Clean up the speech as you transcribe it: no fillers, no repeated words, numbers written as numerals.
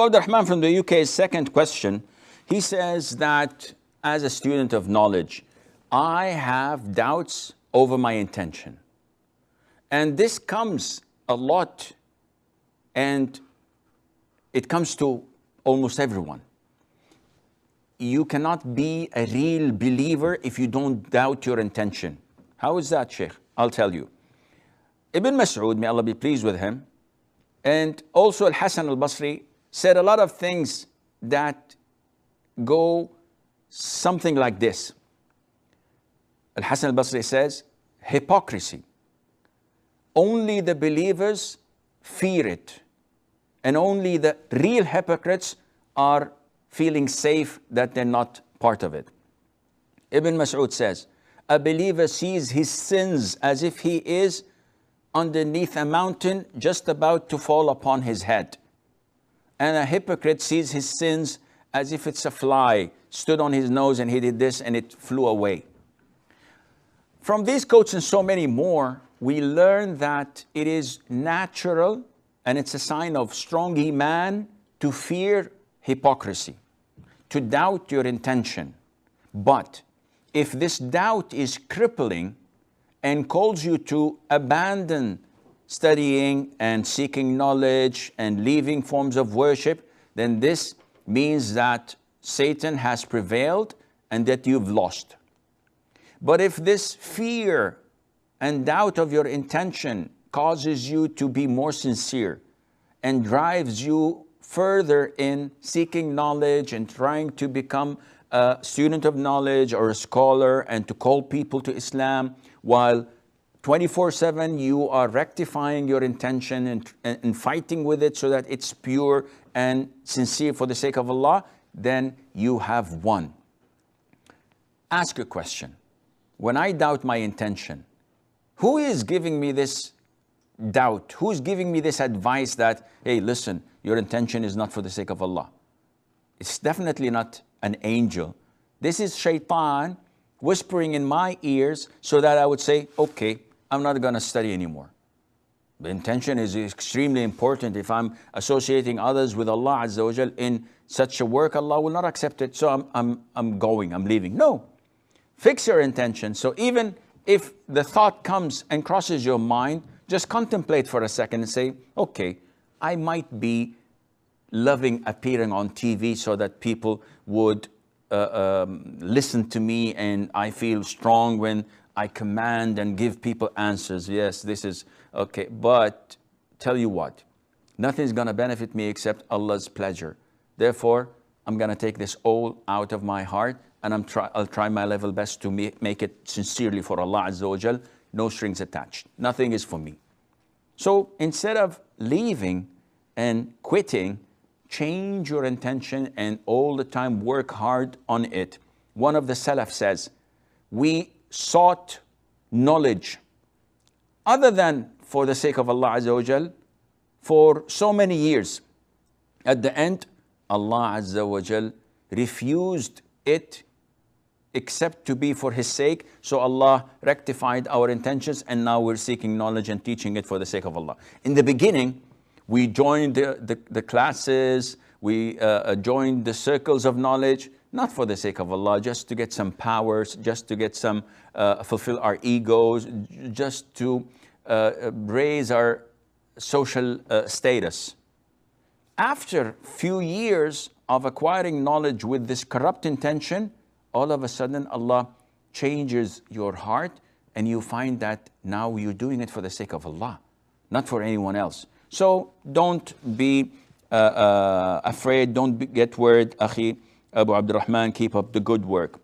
Abdurrahman from the UK's second question, he says that as a student of knowledge, I have doubts over my intention. And this comes a lot, and it comes to almost everyone. You cannot be a real believer if you don't doubt your intention. How is that, Sheikh? I'll tell you. Ibn Mas'ud, may Allah be pleased with him, and also Al-Hasan Al-Basri said a lot of things that go something like this. Al-Hasan Al-Basri says, hypocrisy. Only the believers fear it, and only the real hypocrites are feeling safe that they're not part of it. Ibn Mas'ud says, a believer sees his sins as if he is underneath a mountain just about to fall upon his head. And a hypocrite sees his sins as if it's a fly stood on his nose and he did this and it flew away. From these quotes and so many more, we learn that it is natural and it's a sign of strong iman to fear hypocrisy, to doubt your intention. But if this doubt is crippling and calls you to abandon studying and seeking knowledge and leaving forms of worship, then this means that Satan has prevailed and that you've lost. But if this fear and doubt of your intention causes you to be more sincere and drives you further in seeking knowledge and trying to become a student of knowledge or a scholar and to call people to Islam, while 24/7 you are rectifying your intention and fighting with it so that it's pure and sincere for the sake of Allah, then you have won. Ask a question. When I doubt my intention, who is giving me this doubt? Who's giving me this advice that, hey, listen, your intention is not for the sake of Allah? It's definitely not an angel. This is shaitan whispering in my ears so that I would say, okay, I'm not going to study anymore. The intention is extremely important. If I'm associating others with Allah Azza wa Jal in such a work, Allah will not accept it. So I'm going, I'm leaving. No. Fix your intention. So even if the thought comes and crosses your mind, just contemplate for a second and say, okay, I might be loving appearing on TV so that people would listen to me, and I feel strong when I command and give people answers. Yes, this is okay. But tell you what, nothing's going to benefit me except Allah's pleasure. Therefore, I'm going to take this all out of my heart, and I'll try my level best to make it sincerely for Allah Azza wa Jal. No strings attached. Nothing is for me. So instead of leaving and quitting, change your intention and all the time work hard on it. One of the Salaf says, we sought knowledge other than for the sake of Allah Azza wa Jal for so many years. At the end, Allah Azza wa Jal refused it except to be for His sake. So Allah rectified our intentions, and now we're seeking knowledge and teaching it for the sake of Allah. In the beginning, we joined the classes, we joined the circles of knowledge, not for the sake of Allah, just to get some powers, just to get some, fulfill our egos, just to raise our social status. After few years of acquiring knowledge with this corrupt intention, all of a sudden Allah changes your heart, and you find that now you're doing it for the sake of Allah, not for anyone else. So don't be afraid, don't get worried, Akhi Abu Abdurrahman, keep up the good work.